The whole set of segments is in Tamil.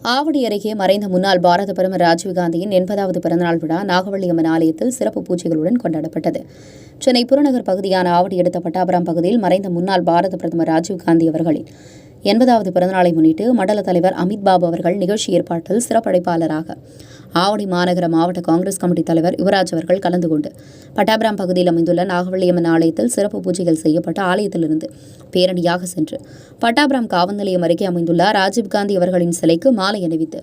ஆவடி அருகே மறைந்த முன்னாள் பாரத பிரதமர் ராஜீவ்காந்தியின் 80வது பிறந்தநாள் விழா நாகவள்ளியம்மன் ஆலயத்தில் சிறப்பு பூஜைகளுடன் கொண்டாடப்பட்டது. சென்னை புறநகர் பகுதியான ஆவடி அடுத்த பட்டாபுரம் பகுதியில் மறைந்த முன்னாள் பாரத பிரதமர் ராஜீவ்காந்தி அவர்களின் 80வது பிறந்தநாளை முன்னிட்டு மண்டல தலைவர் அமித் பாபு அவர்கள் நிகழ்ச்சி ஏற்பாட்டில் சிறப்பழைப்பாளராக ஆவடி மாநகர மாவட்ட காங்கிரஸ் கமிட்டி தலைவர் யுவராஜ் அவர்கள் கலந்து கொண்டு பட்டாபுரம் பகுதியில் அமைந்துள்ள நாகவள்ளியம்மன் ஆலயத்தில் சிறப்பு பூஜைகள் செய்யப்பட்ட ஆலயத்திலிருந்து பேரணியாக சென்று பட்டாபுரம் காவல் நிலையம் அருகே அமைந்துள்ள ராஜீவ்காந்தி அவர்களின் சிலைக்கு மாலை அணிவித்து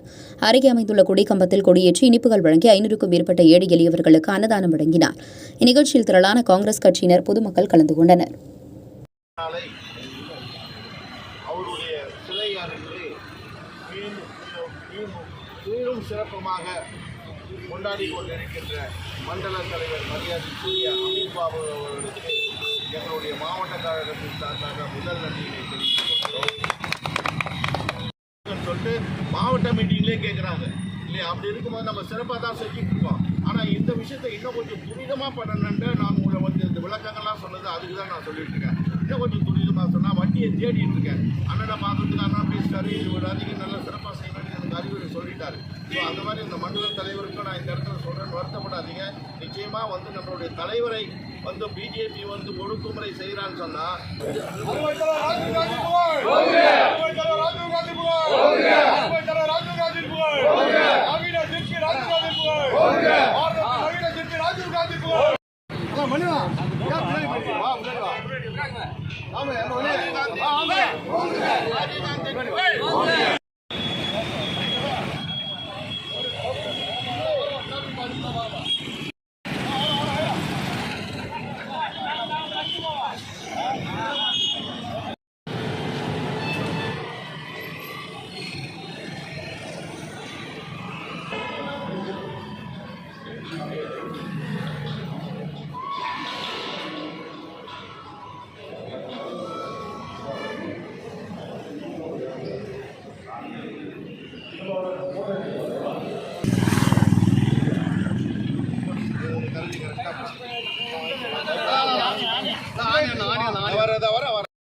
அருகே அமைந்துள்ள கொடிக்கம்பத்தில் கொடியேற்றி இனிப்புகள் வழங்கி 500க்கும் மேற்பட்ட ஏழை எளியவர்களுக்கு அன்னதானம் வழங்கினார். இந்நிகழ்ச்சியில் திரளான காங்கிரஸ் கட்சியினர் பொதுமக்கள் கலந்து கொண்டனர். அவருடைய சிலை அருகே சீரும் சிறப்புமாக கொண்டாடி கொண்டிருக்கின்ற மண்டல தலைவர் மரியாதைக்குரிய அமித் பாபு அவர்களுக்கு எங்களுடைய மாவட்ட கழகத்தின் சார்பாக முதல் நன்றியினை தெரிவித்துள்ளோம். சொல்லிட்டு மாவட்ட மீட்டிங்லேயே கேட்குறாங்க இல்லையா? அப்படி இருக்கும்போது நம்ம சிறப்பாக தான் செஞ்சுட்டு இருக்கோம். ஆனால் இந்த விஷயத்தை இன்னும் கொஞ்சம் துரிதமாக பண்ணணுன்ட்டு நான் உங்களை இந்த விளக்கங்கள்லாம் சொன்னது அதுக்கு தான் நான் சொல்லிட்டு இருக்கேன். இன்னும் கொஞ்சம் துரிதமாக சொன்னால் வண்டியை தேடிட்டு இருக்கேன். அண்ணனை பார்க்கறதுக்கு அண்ணா பேசிட்டாரு, இது அதிகம் நல்லா சிறப்பாக செய்யணும்னு எனக்கு அறிவுரை சொல்லிட்டாரு. ஸோ அந்த மாதிரி இந்த மண்டல தலைவருக்கும் நான் இந்த இடத்துல சொல்கிறேன்னு வருத்தப்படாதீங்க. நிச்சயமாக நம்மளுடைய தலைவரை பிஜேபி ஒடுக்குமுறை செய்கிறான்னு சொன்னால்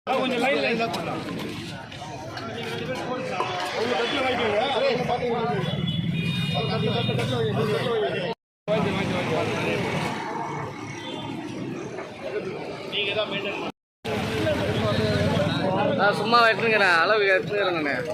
கொஞ்சம் லைன்ல பண்ணலாம். சும்மா எடுத்துக்கிறேன், அளவு எடுத்துக்கிறேன் நான்.